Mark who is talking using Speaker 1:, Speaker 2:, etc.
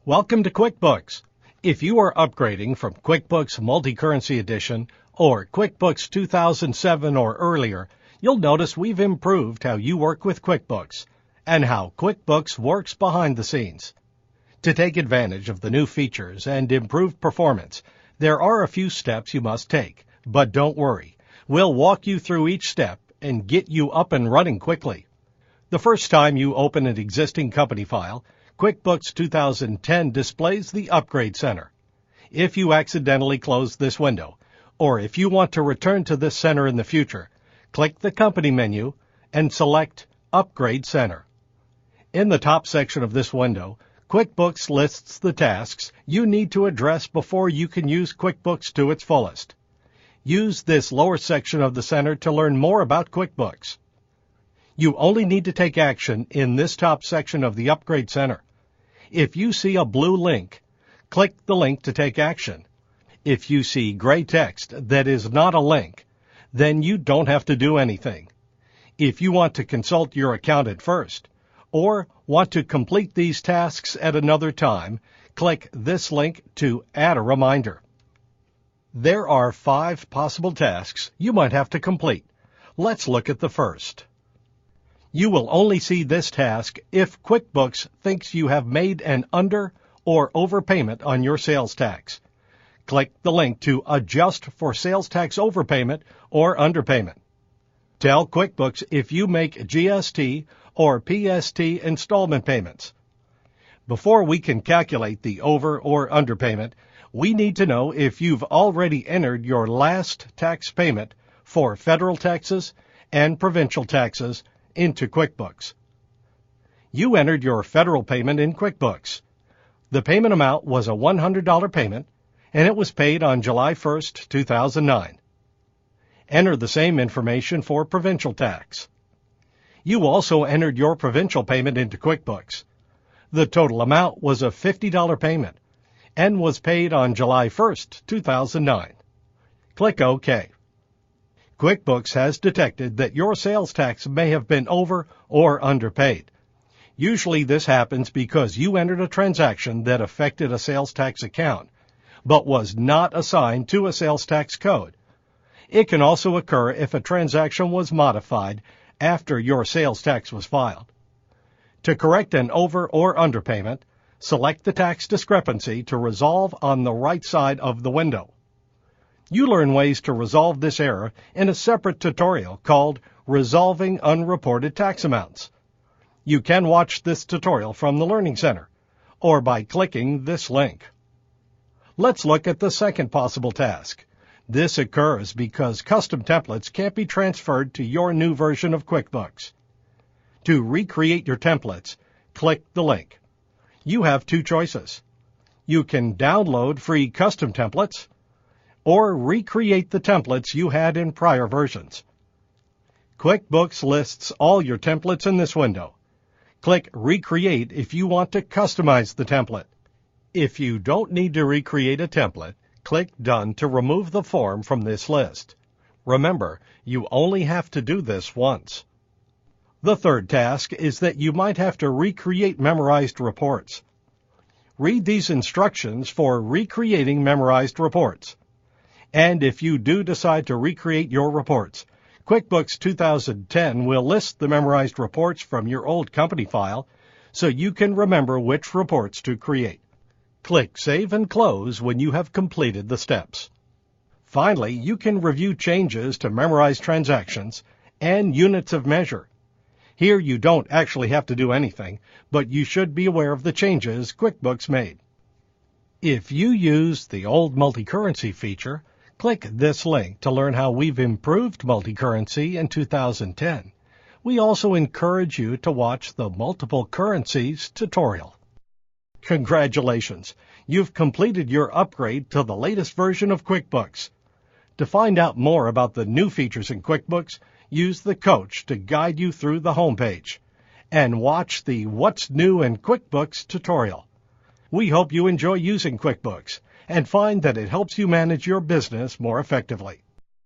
Speaker 1: Welcome to QuickBooks. If you are upgrading from QuickBooks Multicurrency Edition or QuickBooks 2007 or earlier, you'll notice we've improved how you work with QuickBooks and how QuickBooks works behind the scenes. To take advantage of the new features and improved performance, there are a few steps you must take, but don't worry. We'll walk you through each step and get you up and running quickly. The first time you open an existing company file, QuickBooks 2010 displays the Upgrade Center. If you accidentally close this window, or if you want to return to this center in the future, click the Company menu and select Upgrade Center. In the top section of this window, QuickBooks lists the tasks you need to address before you can use QuickBooks to its fullest. Use this lower section of the center to learn more about QuickBooks. You only need to take action in this top section of the Upgrade Center. If you see a blue link, click the link to take action. If you see gray text that is not a link, then you don't have to do anything. If you want to consult your accountant first, or want to complete these tasks at another time, click this link to add a reminder. There are 5 possible tasks you might have to complete. Let's look at the first. You will only see this task if QuickBooks thinks you have made an under or overpayment on your sales tax. Click the link to adjust for sales tax overpayment or underpayment. Tell QuickBooks if you make GST or PST installment payments. Before we can calculate the over or underpayment, we need to know if you've already entered your last tax payment for federal taxes and provincial taxes into QuickBooks. You entered your federal payment in QuickBooks. The payment amount was a $100 payment, and it was paid on July 1st, 2009. Enter the same information for provincial tax. You also entered your provincial payment into QuickBooks. The total amount was a $50 payment and was paid on July 1st, 2009. Click OK. QuickBooks has detected that your sales tax may have been over or underpaid. Usually this happens because you entered a transaction that affected a sales tax account, but was not assigned to a sales tax code. It can also occur if a transaction was modified after your sales tax was filed. To correct an over or underpayment, select the tax discrepancy to resolve on the right side of the window. You learn ways to resolve this error in a separate tutorial called Resolving Unreported Tax Amounts. You can watch this tutorial from the Learning Center or by clicking this link. Let's look at the second possible task. This occurs because custom templates can't be transferred to your new version of QuickBooks. To recreate your templates, click the link. You have 2 choices. You can download free custom templates or recreate the templates you had in prior versions. QuickBooks lists all your templates in this window. Click Recreate if you want to customize the template. If you don't need to recreate a template, click Done to remove the form from this list. Remember, you only have to do this once. The third task is that you might have to recreate memorized reports. Read these instructions for recreating memorized reports. And if you do decide to recreate your reports, QuickBooks 2010 will list the memorized reports from your old company file so you can remember which reports to create. Click Save and Close when you have completed the steps. Finally, you can review changes to memorized transactions and units of measure. Here you don't actually have to do anything, but you should be aware of the changes QuickBooks made. If you use the old multicurrency feature, click this link to learn how we've improved multicurrency in 2010. We also encourage you to watch the Multiple Currencies tutorial. Congratulations! You've completed your upgrade to the latest version of QuickBooks. To find out more about the new features in QuickBooks, use the coach to guide you through the homepage and watch the What's New in QuickBooks tutorial. We hope you enjoy using QuickBooks and find that it helps you manage your business more effectively.